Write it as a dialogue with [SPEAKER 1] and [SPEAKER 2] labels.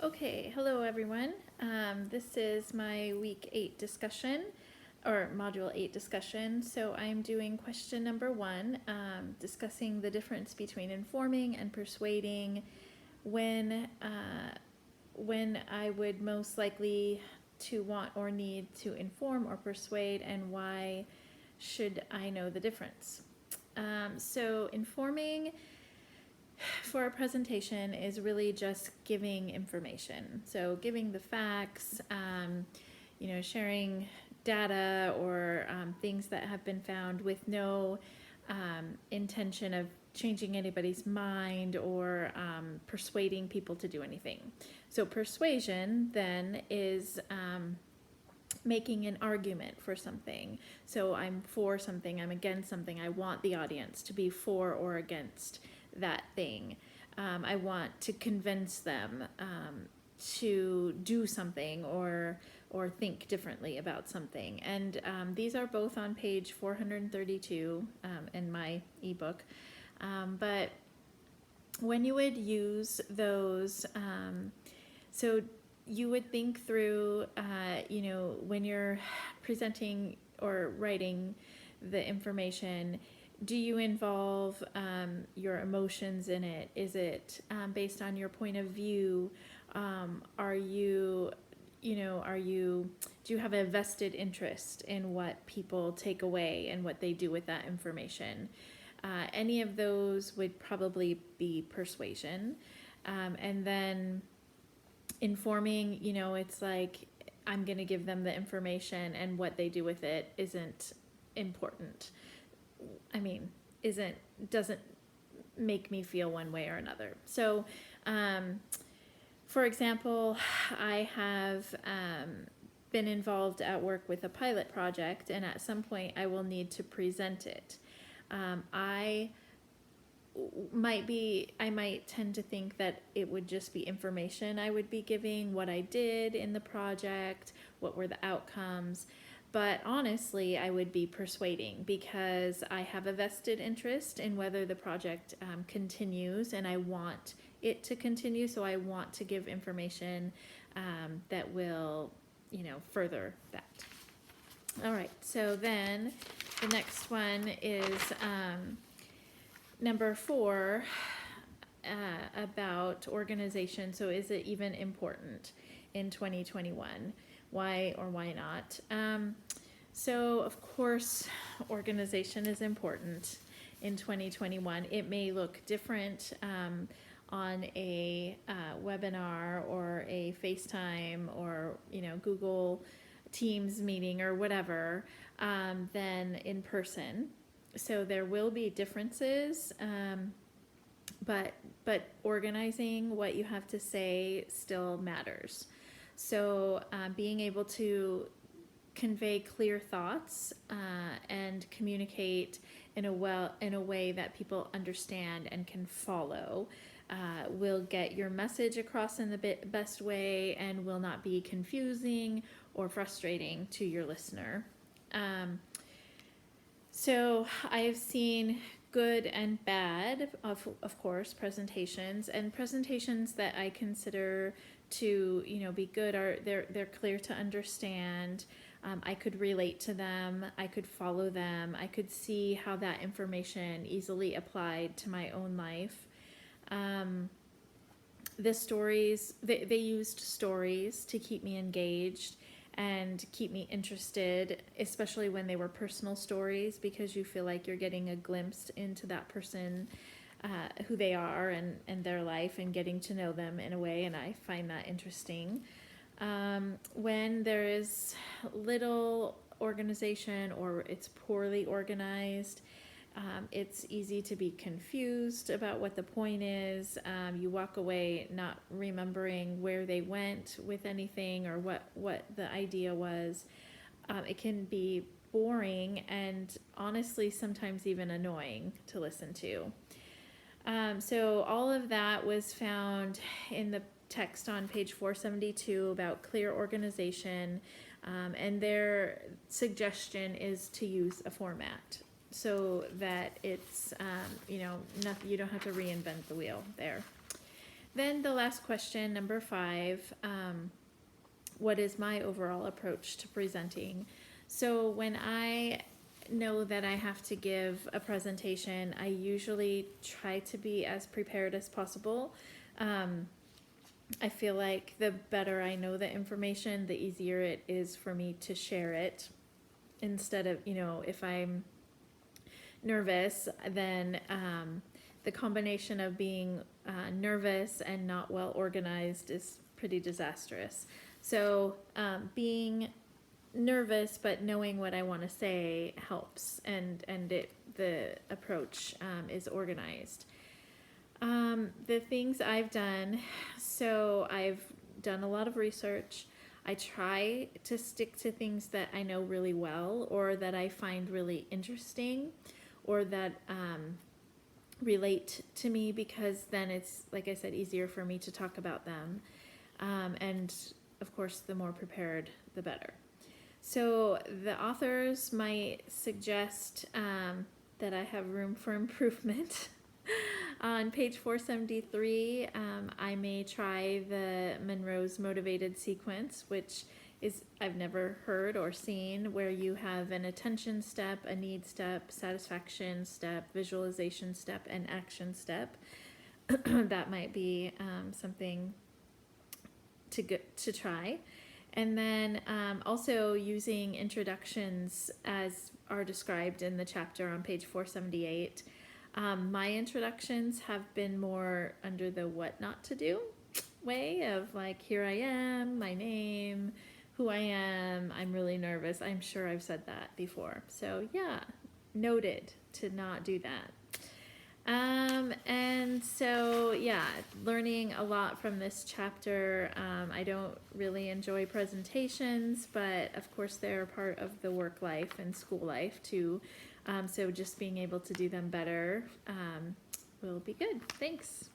[SPEAKER 1] Okay, hello everyone. This is my week 8 discussion, or module 8 discussion. So I'm doing question number 1, discussing the difference between informing and persuading, when, when I would most likely to want or need to inform or persuade, and why should I know the difference. So informing for a presentation is really just giving information. So giving the facts, sharing data or things that have been found with no intention of changing anybody's mind or persuading people to do anything. So persuasion then is making an argument for something. So I'm for something, I'm against something. I want the audience to be for or against that thing. I want to convince them to do something or think differently about something. And these are both on page 432 in my ebook. But when you would use those, so you would think through, when you're presenting or writing the information, do you involve your emotions in it? Is it based on your point of view? Are you, do you have a vested interest in what people take away and what they do with that information? Any of those would probably be persuasion. And then informing, it's like I'm going to give them the information and what they do with it isn't important. Doesn't make me feel one way or another. So, for example, I have been involved at work with a pilot project, and at some point I will need to present it. I might tend to think that it would just be information I would be giving, what I did in the project, what were the outcomes. But honestly, I would be persuading because I have a vested interest in whether the project continues, and I want it to continue. So I want to give information that will, further that. All right, so then the next one is number 4, about organization. So is it even important in 2021? Why or why not? So of course, organization is important in 2021. It may look different on a webinar or a FaceTime or Google Teams meeting or whatever than in person. So there will be differences, but organizing what you have to say still matters. So being able to convey clear thoughts and communicate in a way that people understand and can follow will get your message across in the best way and will not be confusing or frustrating to your listener. So I have seen good and bad, of course, presentations, and presentations that I consider to be good are they're clear to understand. I could relate to them, I could follow them, I could see how that information easily applied to my own life. The stories, they used stories to keep me engaged and keep me interested, especially when they were personal stories, because you feel like you're getting a glimpse into that person, who they are and their life, and getting to know them in a way, and I find that interesting. When there is little organization or it's poorly organized, it's easy to be confused about what the point is. You walk away not remembering where they went with anything or what the idea was. It can be boring and honestly sometimes even annoying to listen to. So all of that was found in the text on page 472 about clear organization, and their suggestion is to use a format so that it's, you don't have to reinvent the wheel there. Then the last question, number 5, what is my overall approach to presenting? So when I know that I have to give a presentation, I usually try to be as prepared as possible. I feel like the better I know the information, the easier it is for me to share it. Instead of, if I'm nervous, then the combination of being nervous and not well organized is pretty disastrous. So being nervous but knowing what I want to say helps, and the approach is organized. The things I've done, so I've done a lot of research. I try to stick to things that I know really well or that I find really interesting or that relate to me, because then it's, like I said, easier for me to talk about them. And of course, the more prepared, the better. So the authors might suggest that I have room for improvement. On page 473, I may try the Monroe's motivated sequence, which is I've never heard or seen, where you have an attention step, a need step, satisfaction step, visualization step, and action step. That might be something to try. And then also using introductions as are described in the chapter on page 478. My introductions have been more under the what not to do way of like, here I am, my name, who I am, I'm really nervous. I'm sure I've said that before. So yeah, noted to not do that. And so, yeah, learning a lot from this chapter. I don't really enjoy presentations, but of course they're part of the work life and school life too. So just being able to do them better will be good. Thanks.